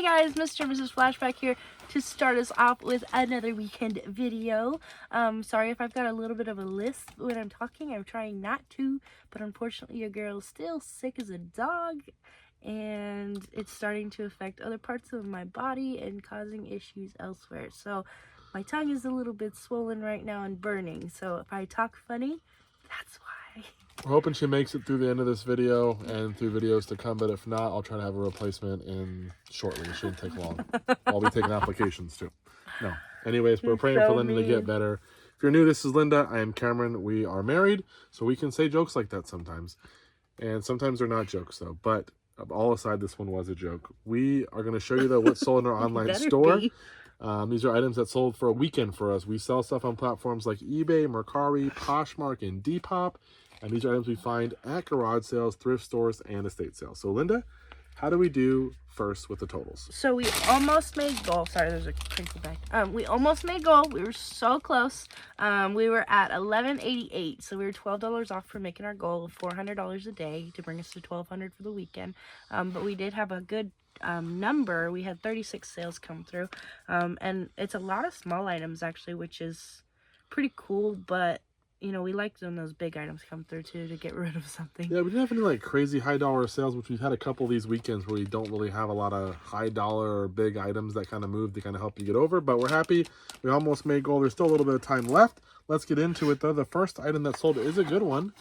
Hey guys, Mr. and Mrs. Flashback here to start us off with another weekend video. Sorry if I've got a little bit of a lisp when I'm talking. I'm trying not to, but unfortunately your girl is still sick as a dog and it's starting to affect other parts of my body and causing issues elsewhere. So my tongue is a little bit swollen right now and burning. So if I talk funny, that's why. We're hoping she makes it through the end of this video and through videos to come, but if not, I'll try to have a replacement in shortly. It shouldn't take long. I'll be taking applications too. No. Anyways, we're praying for Linda to get better. If you're new, this is Linda. I am Cameron. We are married, so we can say jokes like that sometimes. And sometimes they're not jokes, though. But all aside, this one was a joke. We are going to show you, though, what's sold in our online store. These are items that sold for a weekend for us. We sell stuff on platforms like eBay, Mercari, Poshmark, and Depop. And these are items we find at garage sales, thrift stores, and estate sales. So, Linda, how do we do first with the totals? So we almost made goal. Sorry, there's a crinkle back. We almost made goal. We were so close. We were at $11.88, so we were $12 off for making our goal of $400 a day to bring us to $1,200 for the weekend. But we did have a good number. We had 36 sales come through, and it's a lot of small items actually, which is pretty cool. But you know, we like when those big items come through too to get rid of something. Yeah, we didn't have any like crazy high dollar sales, which we've had a couple of these weekends where we don't really have a lot of high dollar or big items that kind of move to kind of help you get over. But we're happy. We almost made goal. There's still a little bit of time left. Let's get into it though. The first item that sold is a good one.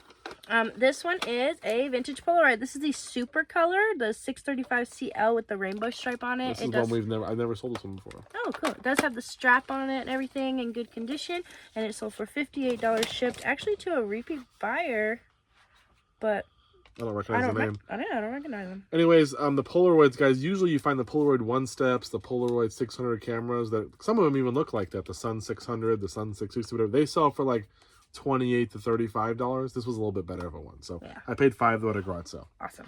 This one is a vintage Polaroid. This is the super color, the 635 CL with the rainbow stripe on it. This is one I've never sold this one before. Oh, cool. It does have the strap on it and everything in good condition. And it sold for $58 shipped, actually to a repeat buyer. But I don't recognize the name. I don't recognize them. Anyways, the Polaroids, guys, usually you find the Polaroid 1-steps, the Polaroid 600 cameras, that some of them even look like that. The Sun 600, the Sun 660, whatever. They sell for like $28 to $35. This was a little bit better of a one. So yeah. I paid $5 though at a garage sale. Awesome.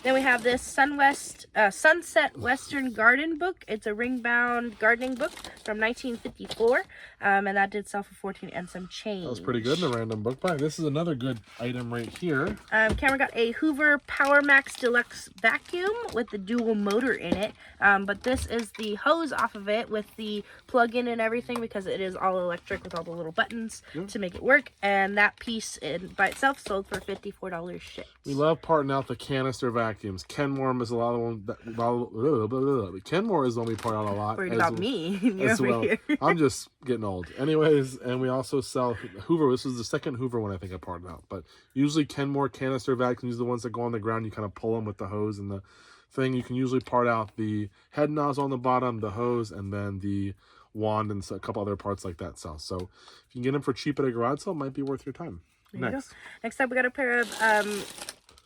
Then we have this Sunset Western Garden book. It's a ring-bound gardening book from 1954, and that did sell for $14 and some change. That was pretty good in a random book buy. This is another good item right here. Cameron got a Hoover Power Max Deluxe vacuum with the dual motor in it, but this is the hose off of it with the plug-in and everything because it is all electric with all the little buttons to make it work, and that piece by itself sold for $54 shipped. We love parting out the canister vacuums. Kenmore is a lot of one. Kenmore is the one we part out a lot. Worried about me. You're over here. I'm just getting old. Anyways, and we also sell Hoover. This is the second Hoover one I think I parted out. But usually Kenmore canister vacuums, the ones that go on the ground. You kind of pull them with the hose and the thing. You can usually part out the head nozzle on the bottom, the hose, and then the wand and a couple other parts like that sell. So if you can get them for cheap at a garage sale, it might be worth your time. Next up, we got a pair of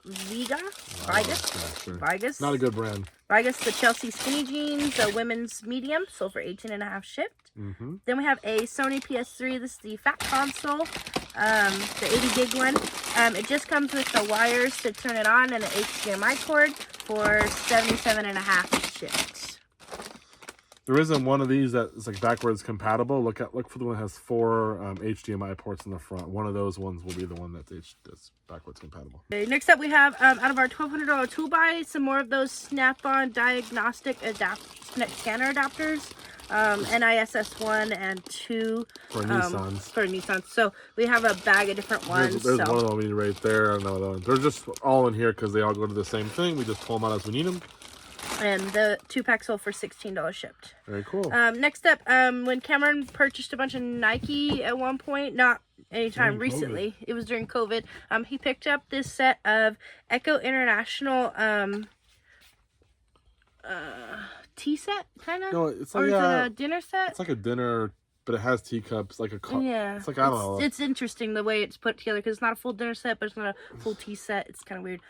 Vigas. Not a good brand. Vigas, the Chelsea skinny jeans, the women's medium, sold for $18.50 shipped. Then we have a Sony PS3. This is the fat console, the 80 gig one. It just comes with the wires to turn it on and an HDMI cord for $77.50 shipped. There isn't one of these that is like backwards compatible. Look for the one that has 4 HDMI ports in the front. One of those ones will be the one that's backwards compatible. Okay, next up we have out of our $1,200 tool buy, some more of those Snap-on diagnostic scanner adapters. NISS 1 and 2 for Nissans. For Nissans. So we have a bag of different ones. There's one of them right there. Another one. They're just all in here because they all go to the same thing. We just pull them out as we need them. And the 2-pack sold for $16 shipped. Very cool. Next up, when Cameron purchased a bunch of Nike at one point, not anytime recently, it was during COVID, he picked up this set of Echo International tea set, kind of? No, it's like is it a dinner set? It's like a dinner, but it has teacups, like a cup. Yeah. It's like, I don't know. It's interesting the way it's put together because it's not a full dinner set, but it's not a full tea set. It's kind of weird.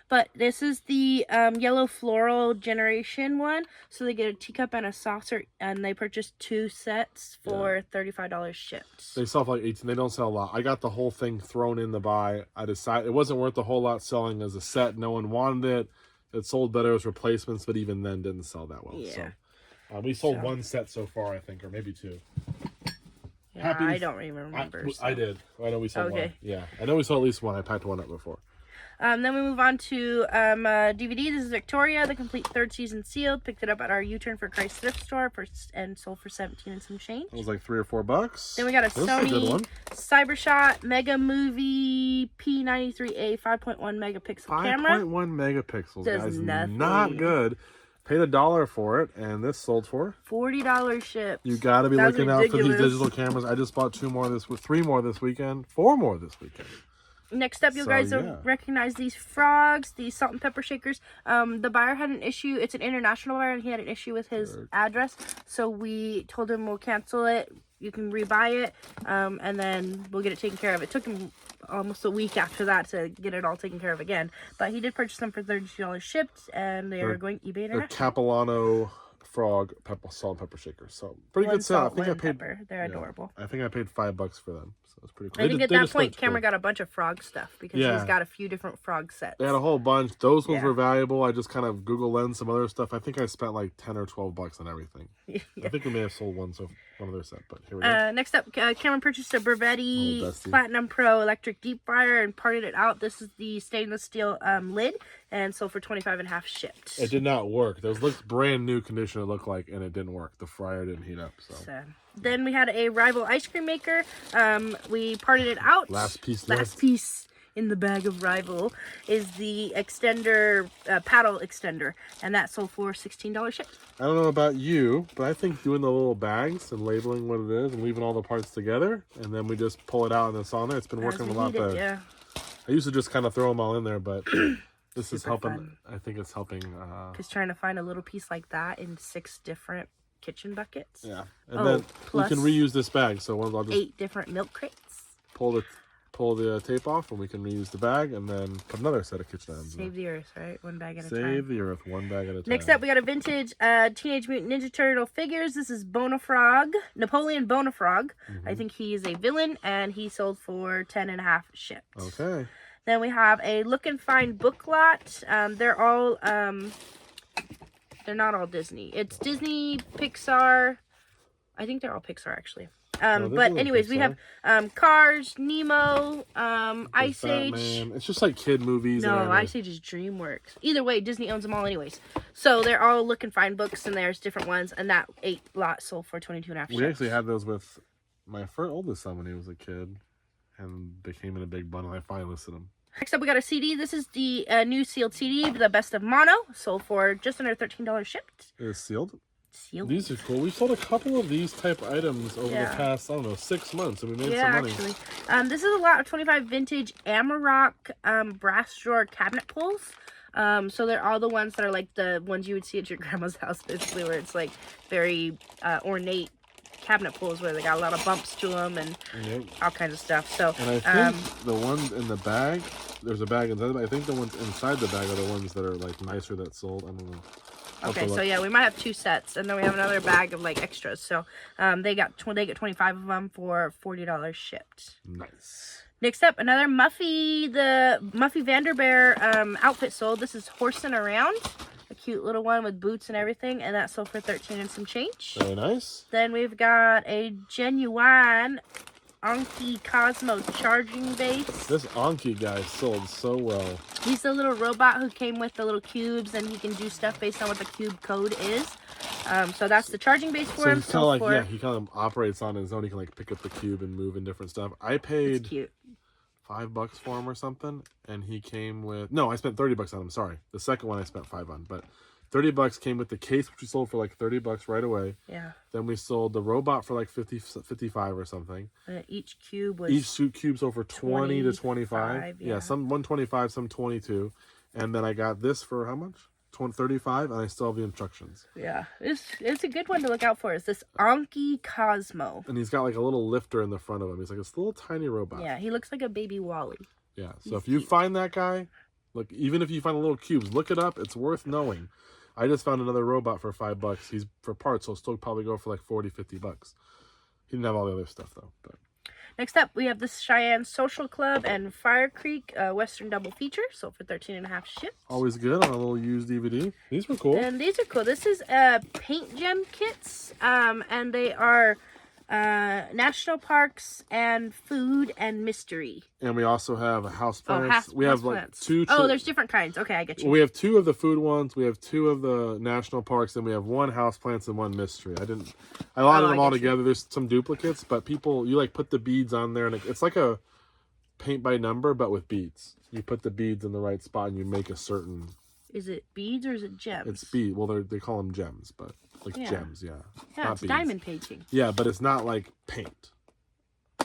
But this is the yellow floral generation one. So they get a teacup and a saucer, and they purchased 2 sets for $35 shipped. They sell for like 18. They don't sell a lot. I got the whole thing thrown in the buy. I decided it wasn't worth a whole lot selling as a set. No one wanted it. It sold better as replacements, but even then didn't sell that well. Yeah. So we sold 1 set so far, I think, or maybe 2. Yeah, I don't even remember. I did. I know we sold 1. Yeah, I know we sold at least 1. I packed 1 up before. Then we move on to DVD. This is Victoria, the complete 3rd season sealed. Picked it up at our U-Turn for Christ thrift store and sold for 17 and some change. It was like $3 or $4. Then we got a Sony Cybershot Mega Movie P93A 5.1 megapixel camera. 5.1 megapixels, Does guys. nothing. Not good. Paid $1 for it, and this sold for $40 shipped. You got to be That's looking ridiculous. out for these digital cameras. I just bought 3 more this weekend, 4 more this weekend. Next up, you guys will recognize these frogs, these salt and pepper shakers. The buyer had an issue. It's an international buyer, and he had an issue with his address. So we told him we'll cancel it. You can rebuy it, and then we'll get it taken care of. It took him almost a week after that to get it all taken care of again. But he did purchase them for $32 shipped, and they are going eBay International. They're Capilano frog salt and pepper shakers. So pretty good sale. I think I paid. They're adorable. I think I paid $5 for them. So it's pretty cool. I think at that point, Cameron got a bunch of frog stuff because he's got a few different frog sets. They had a whole bunch. Those ones were valuable. I just kind of Google Lens some other stuff. I think I spent like $10 or $12 on everything. I think we may have sold one of their set, but here we go. Next up, Cameron purchased a Brevetti Platinum Pro electric deep fryer and parted it out. This is the stainless steel lid, and sold for $25.50 shipped. It did not work. Those looked brand new condition. It looked like, and it didn't work. The fryer didn't heat up. So. Then we had a Rival ice cream maker. We parted it out. Last piece in the bag of Rival is the extender, paddle extender, and that sold for $16 shipped. I don't know about you, but I think doing the little bags and labeling what it is and leaving all the parts together, and then we just pull it out and it's on there. It's been working a lot better. Yeah. I used to just kind of throw them all in there, but this is helping. Fun. I think it's helping. Because trying to find a little piece like that in 6 different kitchen buckets. Yeah, and then we can reuse this bag. So I'll just 8 different milk crates. Pull the tape off, and we can reuse the bag, and then put another set of kitchen items. Save the earth, right? One bag at a time. Save the earth, one bag at a time. Next up, we got a vintage Teenage Mutant Ninja Turtle figures. This is Bonafrog, Napoleon Bonafrog. I think he is a villain, and he sold for $10.50 shipped. Okay. Then we have a Look and Find book lot. They're all they're not all Disney. It's Disney, Pixar. I think they're all Pixar actually. But anyways, we have Cars, Nemo, Ice Age. Batman. It's just like kid movies. No, Ice Age is DreamWorks. Either way, Disney owns them all anyways. So they're all Look and Find books, and there's different ones. And that 8 lot sold for $22.50. We actually had those with my oldest son when he was a kid, and they came in a big bundle. I finally listed them. Next up, we got a CD. This is the new sealed CD, The Best of Mono. Sold for just under $13 shipped. It is sealed? Sealed. These are cool. We sold a couple of these type items over the past, I don't know, 6 months, and we made some money. Actually. This is a lot of 25 vintage Amarok brass drawer cabinet pulls. So they're all the ones that are like the ones you would see at your grandma's house, basically, where it's like very ornate cabinet pulls where they got a lot of bumps to them and all kinds of stuff. So, and I think the ones in the bag, there's a bag inside the bag. I think the ones inside the bag are the ones that are like nicer that sold. I don't know. Okay, so yeah, we might have 2 sets, and then we have another bag of like extras. So they get 25 of them for $40 shipped. Nice. Next up, another Muffy, the Muffy Vanderbear outfit sold. This is Horsing Around, a cute little one with boots and everything, and that sold for 13 and some change. Very nice. Then we've got a genuine Anki Cosmo charging base. This Anki guy sold so well. He's the little robot who came with the little cubes, and he can do stuff based on what the cube code is. So that's the charging base for him. So he's kind of like, he kind of operates on his own. He can like pick up the cube and move in different stuff. I paid $5 for him or something, and he came with, no, I spent $30 on him. Sorry, the second one I spent $5 on, but $30 came with the case, which we sold for like $30 right away. Yeah. Then we sold the robot for like 55 or something. Each cube was cube's over 20 to 25. Yeah, some 125, some 22. And then I got this for how much? 35, and I still have the instructions. Yeah, it's a good one to look out for. Is this Anki Cosmo? And he's got like a little lifter in the front of him. He's like this little tiny robot. Yeah, he looks like a baby Wally. Yeah, so if you find that guy, look, even if you find the little cubes, look it up. It's worth knowing. I just found another robot for $5. He's for parts, so it'll still probably go for like $40-50. He didn't have all the other stuff though. But next up, we have this Cheyenne Social Club and Fire Creek Western double feature, sold for 13.50 shipped. Always good on a little used DVD. These were cool. And these are cool. This is paint gem kits, and they are national parks and food and mystery. And we also have houseplants. We have like houseplants. two. Oh, there's different kinds. Okay, I get you. We have 2 of the food ones. We have 2 of the national parks, and we have 1 houseplants and 1 mystery. I allotted them all together. There's some duplicates, but you like put the beads on there, and it's like a paint by number, but with beads. You put the beads in the right spot, and you make a certain. Is it beads or is it gems? It's bead. Well, they call them gems, but gems, yeah. Yeah, it's diamond painting. Yeah, but it's not like paint.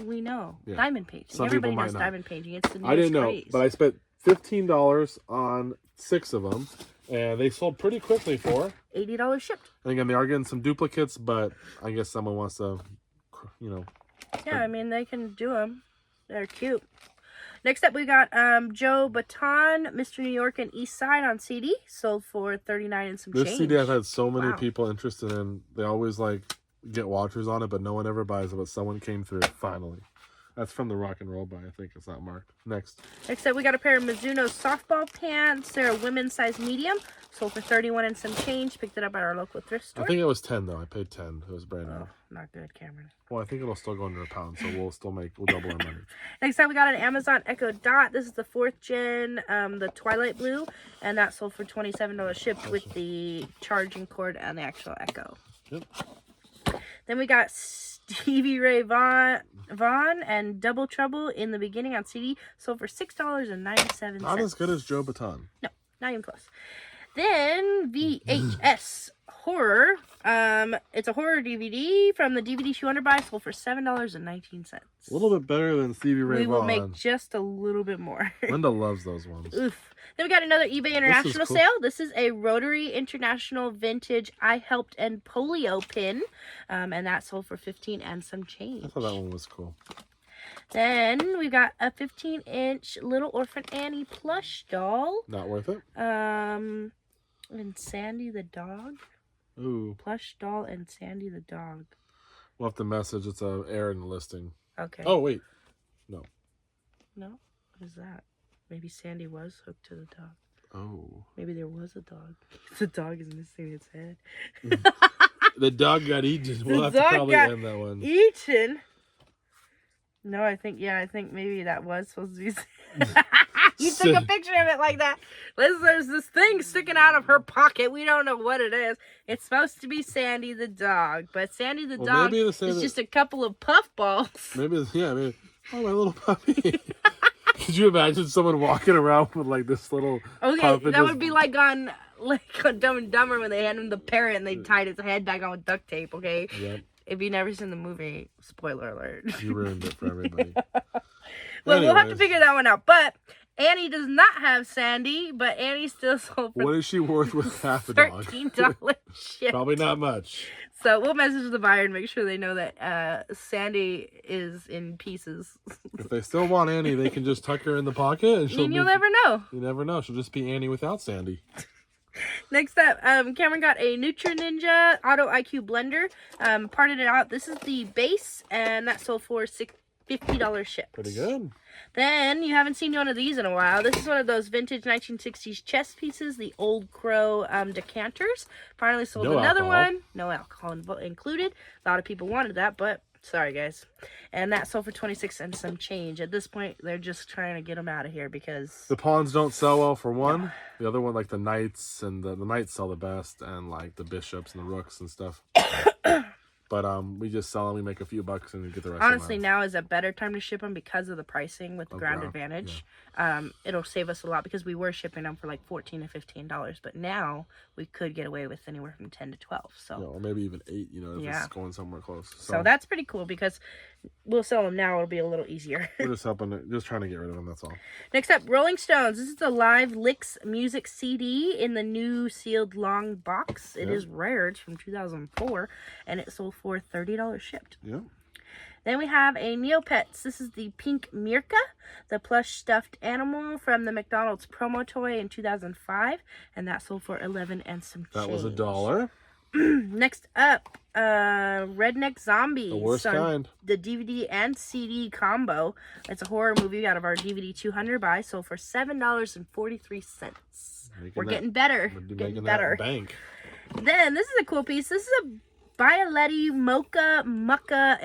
We know. Yeah. Diamond painting. Some Everybody people knows might not. diamond painting. It's the newest I didn't know, craze. but I spent $15 on 6 of them, and they sold pretty quickly for $80 shipped. And again, they are getting some duplicates, but I guess someone wants to, Yeah, I mean, they can do them. They're cute. Next up, we got Joe Baton, Mr. New York and East Side on CD. Sold for $39 and some change. This CD I've had so many people interested in. They always get watchers on it, but no one ever buys it. But someone came through finally. That's from the Rock and Roll Buy. I think it's not marked. Next up, we got a pair of Mizuno softball pants. They're a women's size medium. Sold for $31 and some change. Picked it up at our local thrift store. I think it was 10 though. I paid 10. It was brand new. Oh, not good, Cameron. Well, I think it'll still go under £1, so we'll double our money. Next up, we got an Amazon Echo Dot. This is the 4th gen, the Twilight Blue, and that sold for $27 shipped with the charging cord and the actual Echo. Yep. Then we got Stevie Ray Vaughan and Double Trouble in the Beginning on CD. Sold for $6.97. Not as good as Joe Baton. No, not even close. Then VHS Horror. It's a horror DVD from the DVD 200 buy. Sold for $7.19. A little bit better than Stevie Ray Vaughan. We will make just a little bit more. Linda loves those ones. Oof. Then we got another eBay International cool. sale. This is a Rotary International Vintage I Helped End Polio pin. And that sold for $15 and some change. I thought that one was cool. Then we got a 15-inch Little Orphan Annie plush doll. Not worth it. And Sandy the dog. Ooh. Plush doll and Sandy the dog. We'll have to message. It's a error in the listing. Okay. Oh, wait. No. No? What is that? Maybe Sandy was hooked to the dog. Oh. Maybe there was a dog. The dog is missing its head. The dog got eaten. We'll have to probably end that one. Eaten? No, I think maybe that was supposed to be. You took a picture of it like that. There's this thing sticking out of her pocket. We don't know what it is. It's supposed to be Sandy the dog, but Sandy the dog is just a couple of puffballs. Maybe. Oh, my little puppy. Could you imagine someone walking around with like this little? Okay, that would be like on Dumb and Dumber when they had him the parrot and they tied its head back on with duct tape. Okay. Yep. If you've never seen the movie, spoiler alert. You ruined it for everybody. Well, we'll have to figure that one out. But Annie does not have Sandy, but Annie still sold for what is she worth with half a dog? $13 ship. Probably not much. So we'll message the buyer and make sure they know that Sandy is in pieces. If they still want Annie, they can just tuck her in the pocket, and you'll never know. You never know. She'll just be Annie without Sandy. Next up, Cameron got a Nutri Ninja Auto IQ blender. Parted it out. This is the base, and that sold for $50 shipped. Pretty good. Then, you haven't seen one of these in a while. This is one of those vintage 1960s chess pieces, the Old Crow decanters. Finally sold another one. No alcohol included. A lot of people wanted that, but sorry, guys. And that sold for $26 and some change. At this point, they're just trying to get them out of here because the pawns don't sell well for one. No. The other one, like the knights, and the knights sell the best, and like the bishops and the rooks and stuff. But we just sell them. We make a few bucks and we get the rest. Honestly, now is a better time to ship them because of the pricing with the Ground Advantage. Yeah. It'll save us a lot because we were shipping them for like $14 to $15, but now we could get away with anywhere from 10 to 12. So, or maybe even 8. If it's going somewhere close. So that's pretty cool because we'll sell them now. It'll be a little easier. We're just just trying to get rid of them. That's all. Next up, Rolling Stones. This is the Live Licks music CD in the new sealed long box. It is rare. It's from 2004, and it sold for $30 shipped. Yeah. Then we have a Neopets. This is the Pink Mirka, the plush stuffed animal from the McDonald's promo toy in 2005, and that sold for $11 and some change. That was $1. Next up, Redneck Zombies. The worst kind. The DVD and CD combo. It's a horror movie out of our DVD 200 buy, sold for $7.43. We're getting better. Getting better. Bank. Then this is a cool piece. This is a Bialetti Mocha Mucka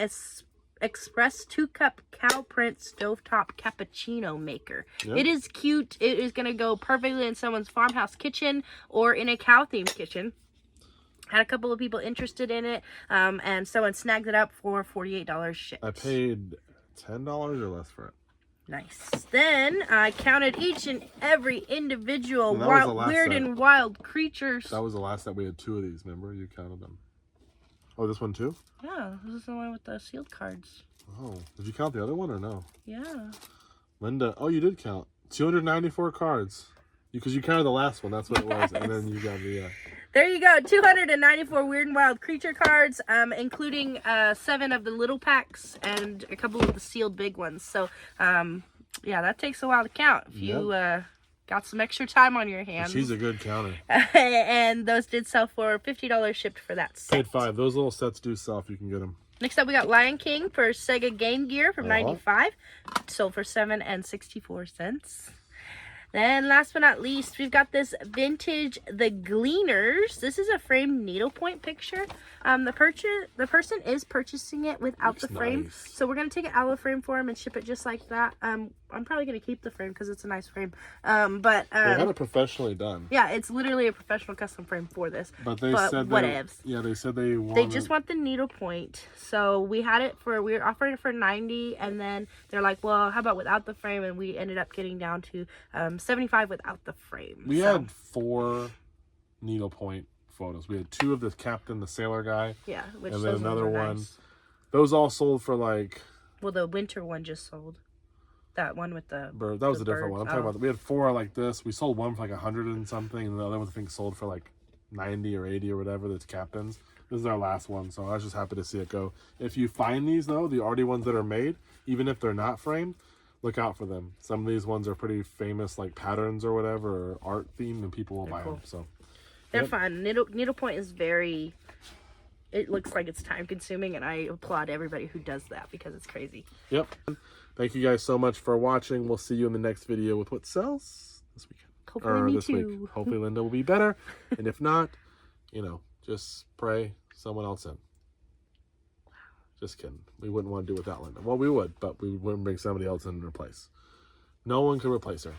Express 2-cup cow print stovetop cappuccino maker. Yep. It is cute. It is going to go perfectly in someone's farmhouse kitchen or in a cow themed kitchen. Had a couple of people interested in it, and someone snagged it up for $48 shipped. I paid $10 or less for it. Nice. Then I counted each and every individual weird set. and wild creatures. That was the last set. We had 2 of these, remember? You counted them. Oh, this one too? Yeah, this is the one with the sealed cards. Oh, did you count the other one or no? Yeah. Linda, oh, you did count. 294 cards. Because you counted the last one, that's what it was. And then you got the... There you go, 294 weird and wild creature cards, including 7 of the little packs and a couple of the sealed big ones. So, yeah, that takes a while to count if you got some extra time on your hands. She's a good counter. And those did sell for $50 shipped for that set. Paid $5. Those little sets do sell if you can get them. Next up, we got Lion King for Sega Game Gear from $95. Sold for $7.64. Then last but not least, we've got this vintage The Gleaners. This is a framed needlepoint picture. The person is purchasing it without the frame. Nice. So we're going to take it out of the frame for him and ship it just like that. I'm probably going to keep the frame because it's a nice frame. But they had it professionally done. Yeah, it's literally a professional custom frame for this. But they said whatevs. They said they wanted... They just want the needlepoint. So we were offering it for $90, and then they're like, well, how about without the frame? And we ended up getting down to $75 without the frame. We had 4 needlepoint photos. We had 2 of the captain, the sailor guy. Yeah, which and then another one. Nice. Those all sold for like... Well, the winter one just sold. That one with the bird. That was a different bird. one. I'm talking about. We had 4 like this. We sold one for like 100 and something, and the other one I think sold for like 90 or 80 or whatever. That's captains. This is our last one, so I was just happy to see it go. If you find these though, the already ones that are made, even if they're not framed, look out for them. Some of these ones are pretty famous, like patterns or whatever, or art themed, and people will buy them. So they're fun. Needlepoint is very... It looks like it's time consuming, and I applaud everybody who does that because it's crazy. Yep. Thank you guys so much for watching. We'll see you in the next video with what sells this weekend. Hopefully this week. Hopefully Linda will be better. And if not, just pray someone else in. Just kidding. We wouldn't want to do it without Linda. Well, we would, but we wouldn't bring somebody else in her place. No one could replace her.